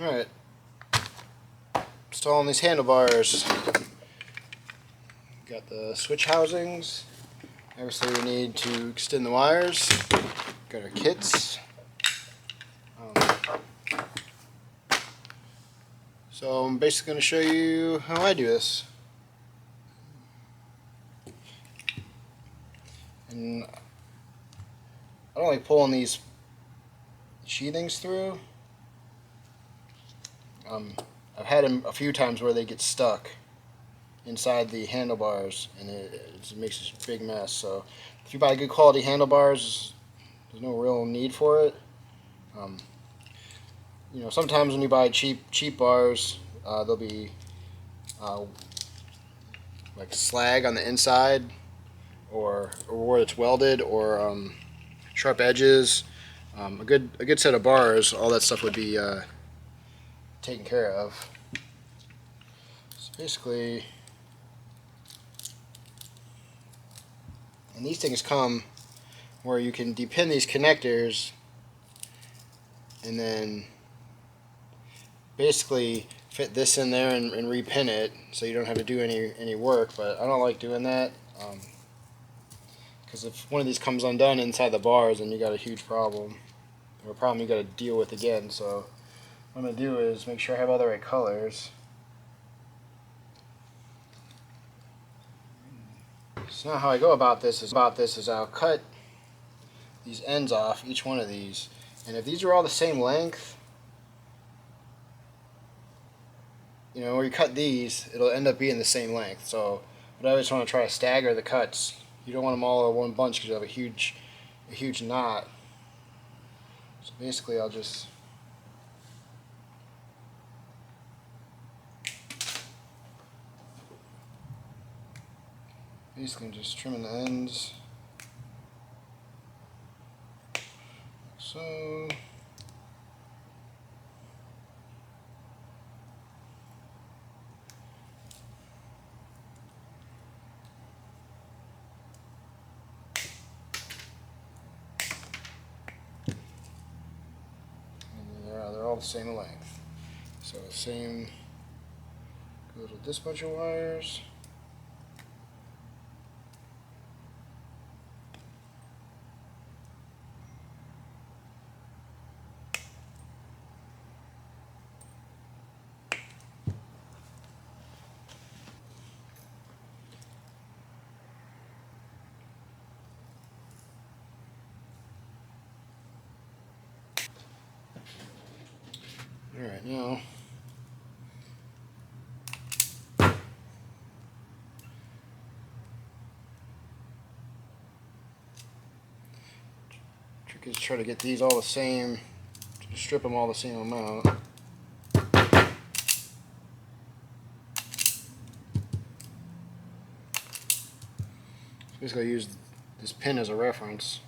Alright, installing these handlebars. Got the switch housings. Obviously we need to extend the wires. Got our kits. So I'm basically going to show you how I do this. And I don't like pulling these sheathings through. I've had them a few times where they get stuck inside the handlebars and it makes this big mess. So if you buy good quality handlebars, there's no real need for it. You know, sometimes when you buy cheap bars, they'll be like slag on the inside, or where it's welded, or sharp edges. A good set of bars, all that stuff would be taken care of. So basically, and these things come where you can depin these connectors and then basically fit this in there and repin it, so you don't have to do any work. But I don't like doing that, because if one of these comes undone inside the bars, then you got a huge problem, or a problem you got to deal with again. So what I'm going to do is make sure I have all the right colors. So now how I go about this is I'll cut these ends off, each one of these, and if these are all the same length, you know, where you cut these, it'll end up being the same length. So, but I always want to try to stagger the cuts. You don't want them all in one bunch because you have a huge knot. So basically, I'll just just trimming the ends. So. They're all the same length. So the same goes with this bunch of wires. Alright, now trick is try to get these all the same, strip them all the same amount. So basically I use this pin as a reference.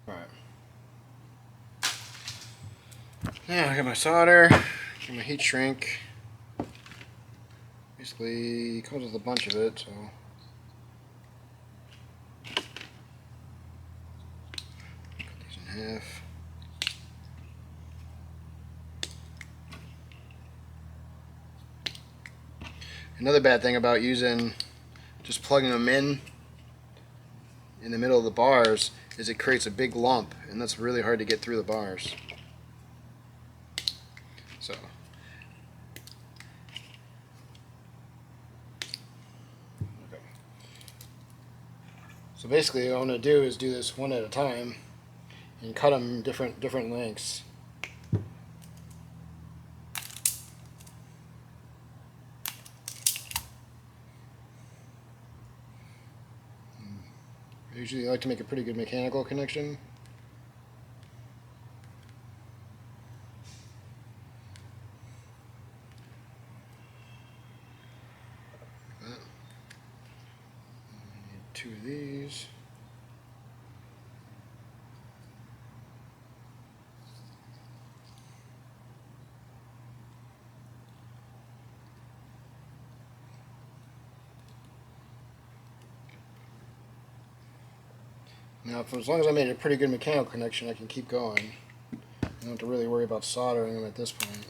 Alright. Now I got my solder, got my heat shrink. Basically it comes with a bunch of it, so cut these in half. Another bad thing about just plugging them in the middle of the bars is it creates a big lump, and that's really hard to get through the bars. So okay. So basically what I'm going to do is do this one at a time and cut them different lengths. I usually like to make a pretty good mechanical connection. Like that. I need 2 of these. Now, as long as I made a pretty good mechanical connection, I can keep going. I don't have to really worry about soldering them at this point.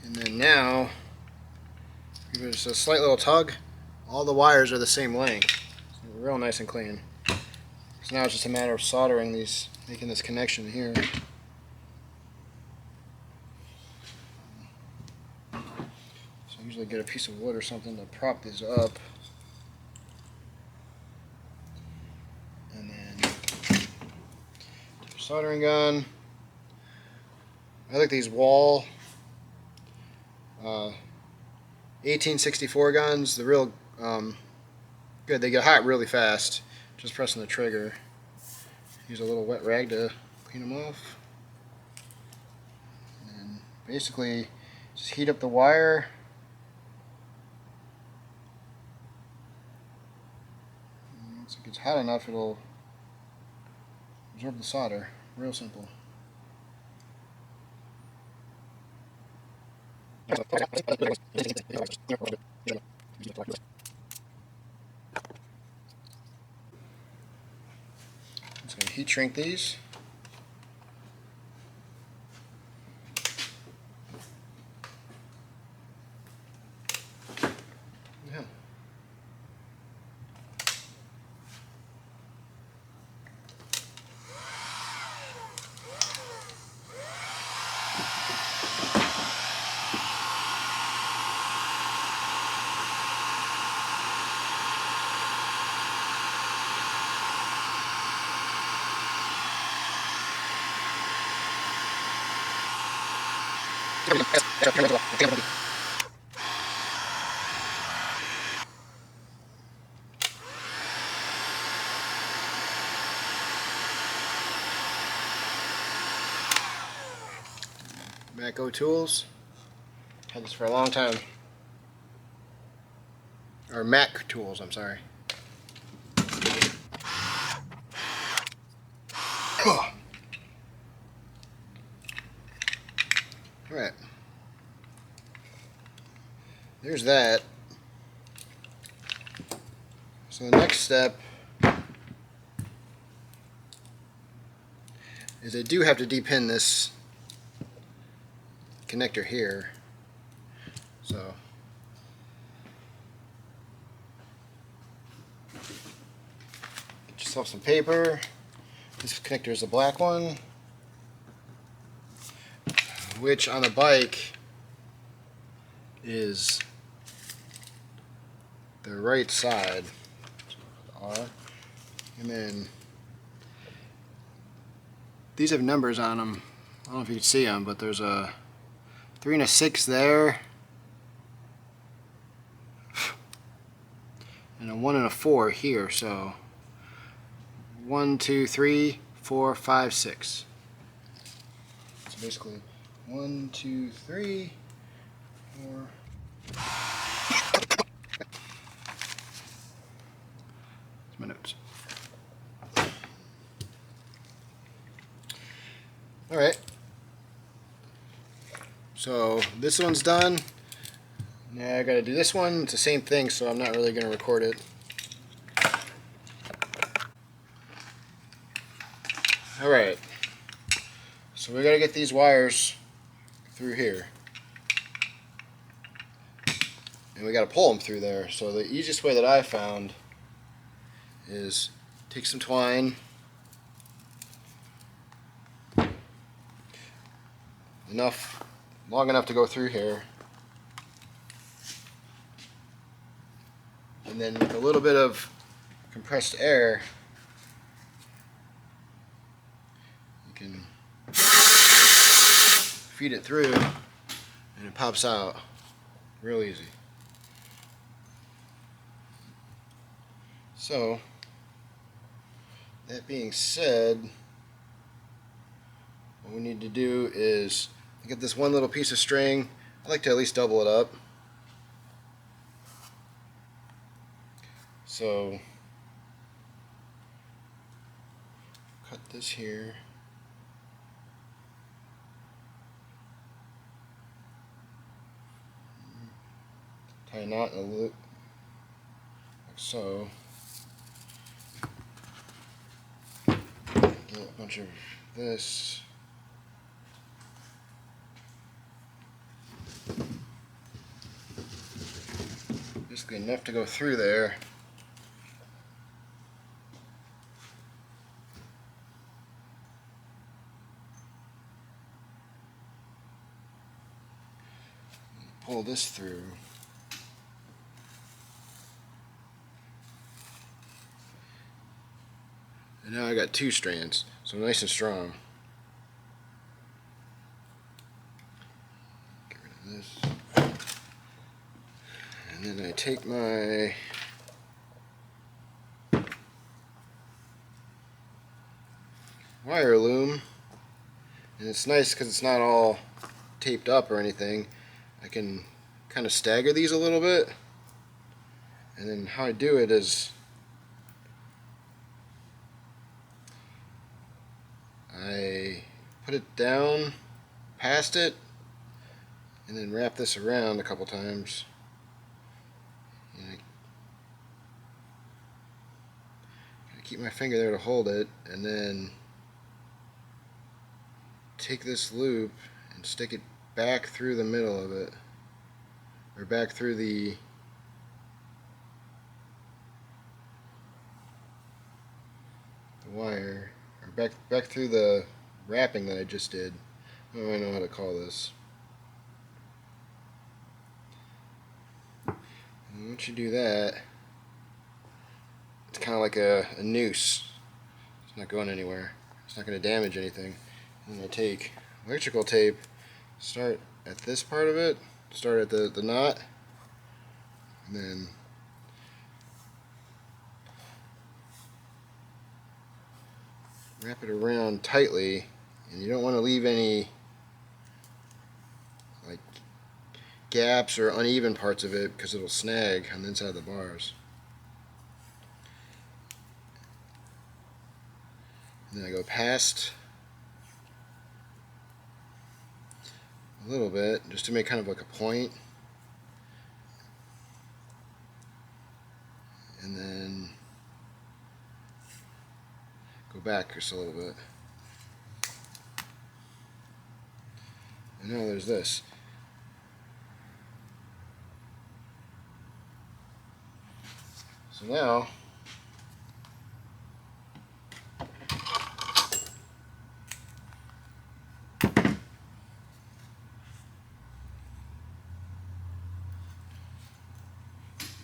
And then now, give it just a slight little tug. All the wires are the same length. So real nice and clean. So now it's just a matter of soldering these, making this connection here. So I usually get a piece of wood or something to prop these up. And then soldering gun. I like these Wall 1864 guns. They're real good. They get hot really fast. Just pressing the trigger. Use a little wet rag to clean them off. And basically, just heat up the wire. And once it gets hot enough, it'll absorb the solder. Real simple. Just going to heat shrink these. Yeah. Matco tools. Had this for a long time. Or Mac tools, I'm sorry. Alright. There's that. So the next step is I do have to depin this connector here. So get yourself some paper. This connector is the black one, which on the bike is the right side. And then these have numbers on them. I don't know if you can see them, but there's a 3 and a 6 there, and a 1 and a 4 here. So 1, 2, 3, 4, 5, 6. So basically 1, 2, 3, 4. That's my notes. All right. So this one's done. Now I got to do this one. It's the same thing, so I'm not really going to record it. All right. So we got to get these wires through here, and we got to pull them through there. So the easiest way that I found is take some twine, long enough to go through here, and then with a little bit of compressed air, you can feed it through and it pops out real easy. So that being said, what we need to do is get this one little piece of string. I like to at least double it up. So this here. Tie a knot in a loop, like so. Get a bunch of this. Basically enough to go through there. Pull this through. And now I got 2 strands, so nice and strong. Get rid of this. And then I take my wire loom, and it's nice because it's not all taped up or anything. I can kind of stagger these a little bit, and then how I do it is I put it down past it and then wrap this around a couple times, and I keep my finger there to hold it, and then take this loop and stick it back through the middle of it, or back through the wire, or back through the wrapping that I just did. I don't really know how to call this. And once you do that, it's kind of like a noose. It's not going anywhere. It's not going to damage anything. And I take electrical tape, start at this part of it, start at the knot, and then wrap it around tightly, and you don't want to leave any like gaps or uneven parts of it because it'll snag on the inside of the bars. And then I go past a little bit just to make kind of like a point, and then go back just a little bit. And now there's this. So now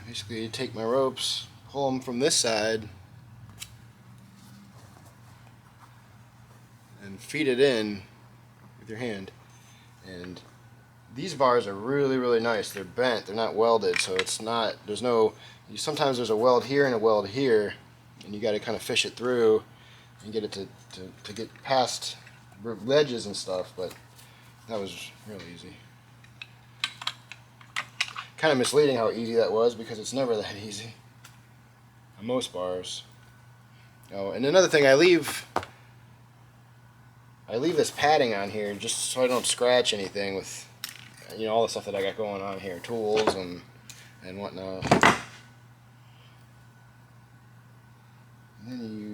basically you take my ropes, pull them from this side, and feed it in with your hand. And these bars are really nice. They're bent, they're not welded, so it's not, there's no, sometimes there's a weld here and a weld here, and you got to kind of fish it through and get it to get past ledges and stuff, but that was real easy. Kind of misleading how easy that was, because it's never that easy on most bars. Oh, and another thing, I leave this padding on here just so I don't scratch anything with, you know, all the stuff that I got going on here, tools and whatnot. And then you